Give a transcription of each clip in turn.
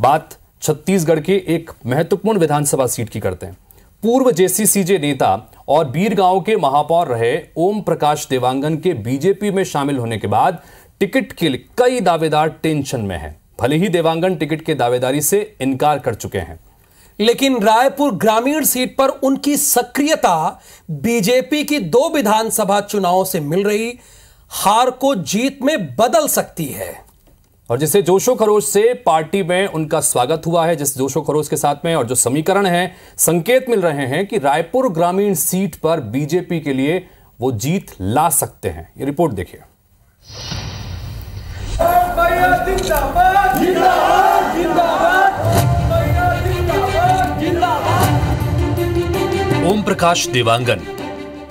बात छत्तीसगढ़ के एक महत्वपूर्ण विधानसभा सीट की करते हैं। पूर्व जेसीसीजे नेता और बीरगांव के महापौर रहे ओम प्रकाश देवांगन के बीजेपी में शामिल होने के बाद टिकट के लिए कई दावेदार टेंशन में हैं। भले ही देवांगन टिकट के दावेदारी से इनकार कर चुके हैं, लेकिन रायपुर ग्रामीण सीट पर उनकी सक्रियता बीजेपी की 2 विधानसभा चुनावों से मिल रही हार को जीत में बदल सकती है। और जिसे जोशो खरोश से पार्टी में उनका स्वागत हुआ है, जिस जोशो खरोश के साथ में और जो समीकरण है, संकेत मिल रहे हैं कि रायपुर ग्रामीण सीट पर बीजेपी के लिए वो जीत ला सकते हैं। ये रिपोर्ट देखिए। ओम प्रकाश देवांगन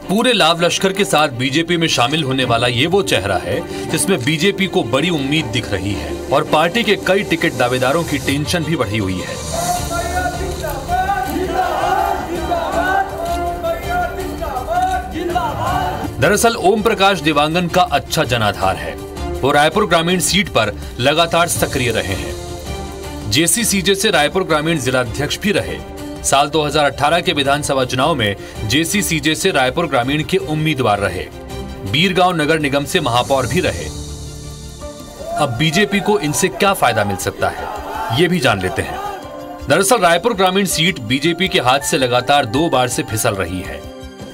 पूरे लाभ लश्कर के साथ बीजेपी में शामिल होने वाला ये वो चेहरा है जिसमें बीजेपी को बड़ी उम्मीद दिख रही है और पार्टी के कई टिकट दावेदारों की टेंशन भी बढ़ी हुई है। दरअसल ओम प्रकाश देवांगन का अच्छा जनाधार है। वो रायपुर ग्रामीण सीट पर लगातार सक्रिय रहे हैं। जेसीसीजे से रायपुर ग्रामीण जिलाध्यक्ष भी रहे। साल 2018 के विधानसभा चुनाव में जेसीसीजे से रायपुर ग्रामीण के उम्मीदवार रहे। बीरगांव नगर निगम से महापौर भी रहे। अब बीजेपी को इनसे क्या फायदा मिल सकता है, ये भी जान लेते हैं। दरअसल रायपुर ग्रामीण सीट बीजेपी के हाथ से लगातार 2 बार से फिसल रही है।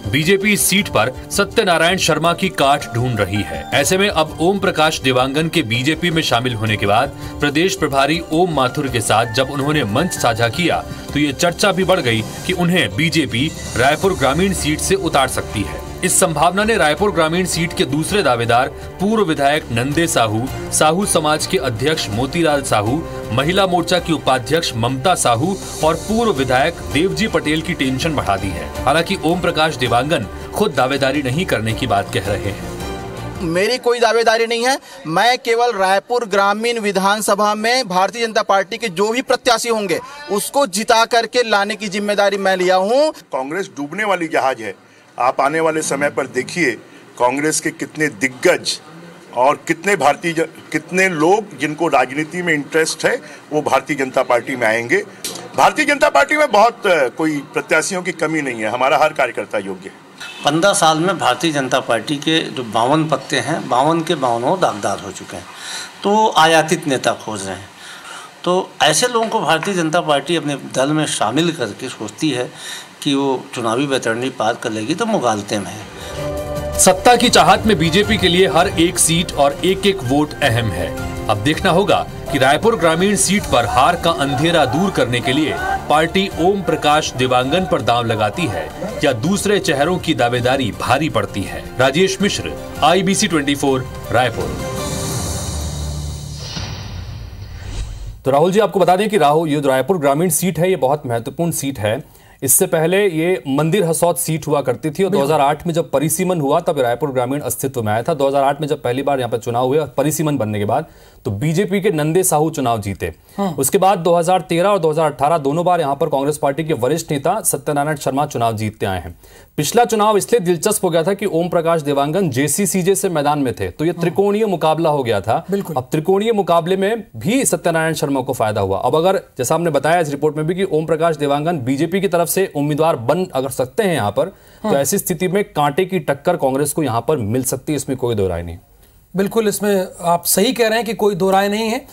बीजेपी इस सीट पर सत्यनारायण शर्मा की काट ढूंढ रही है। ऐसे में अब ओम प्रकाश देवांगन के बीजेपी में शामिल होने के बाद प्रदेश प्रभारी ओम माथुर के साथ जब उन्होंने मंच साझा किया तो ये चर्चा भी बढ़ गई कि उन्हें बीजेपी रायपुर ग्रामीण सीट से उतार सकती है। इस संभावना ने रायपुर ग्रामीण सीट के दूसरे दावेदार पूर्व विधायक नंदे साहू, साहू समाज के अध्यक्ष मोतीलाल साहू, महिला मोर्चा की उपाध्यक्ष ममता साहू और पूर्व विधायक देवजी पटेल की टेंशन बढ़ा दी है। हालांकि ओम प्रकाश देवांगन खुद दावेदारी नहीं करने की बात कह रहे हैं। मेरी कोई दावेदारी नहीं है। मैं केवल रायपुर ग्रामीण विधानसभा में भारतीय जनता पार्टी के जो भी प्रत्याशी होंगे उसको जिता करके लाने की जिम्मेदारी मैं लिया हूँ। कांग्रेस डूबने वाली जहाज है। आप आने वाले समय पर देखिए कांग्रेस के कितने दिग्गज और कितने लोग जिनको राजनीति में इंटरेस्ट है वो भारतीय जनता पार्टी में आएंगे। भारतीय जनता पार्टी में बहुत कोई प्रत्याशियों की कमी नहीं है। हमारा हर कार्यकर्ता योग्य है। 15 साल में भारतीय जनता पार्टी के जो 52 पत्ते हैं, 52 के 52 दागदार हो चुके हैं, तो आयातित नेता खोज रहे हैं। तो ऐसे लोगों को भारतीय जनता पार्टी अपने दल में शामिल करके सोचती है कि वो चुनावी बैतरणी पार कर लेगी तो मुगालते में है। सत्ता की चाहत में बीजेपी के लिए हर एक सीट और एक वोट अहम है। अब देखना होगा कि रायपुर ग्रामीण सीट पर हार का अंधेरा दूर करने के लिए पार्टी ओम प्रकाश देवांगन पर दांव लगाती है या दूसरे चेहरों की दावेदारी भारी पड़ती है। राजेश मिश्र, IBC 24, रायपुर। तो राहुल जी, आपको बता दें कि ये रायपुर ग्रामीण सीट है, ये बहुत महत्वपूर्ण सीट है। इससे पहले ये मंदिर हसौद सीट हुआ करती थी और 2008 में जब परिसीमन हुआ तब रायपुर ग्रामीण अस्तित्व में आया था। 2008 में जब पहली बार यहाँ पर चुनाव हुए और परिसीमन बनने के बाद तो बीजेपी के नंदे साहू चुनाव जीते। उसके बाद 2013 और 2018 दोनों बार यहाँ पर कांग्रेस पार्टी के वरिष्ठ नेता सत्यनारायण शर्मा चुनाव जीतते आए हैं। पिछला चुनाव इसलिए दिलचस्प हो गया था कि ओम प्रकाश देवांगन जेसीसीजे से मैदान में थे, तो ये त्रिकोणीय मुकाबला हो गया था। अब त्रिकोणीय मुकाबले में भी सत्यनारायण शर्मा को फायदा हुआ। अब अगर जैसा हमने बताया इस रिपोर्ट में भी कि ओम प्रकाश देवांगन बीजेपी की तरफ से उम्मीदवार बन अगर सकते हैं यहाँ पर, तो ऐसी स्थिति में कांटे की टक्कर कांग्रेस को यहाँ पर मिल सकती है, इसमें कोई दो राय नहीं। बिल्कुल, इसमें आप सही कह रहे हैं कि कोई दो राय नहीं है।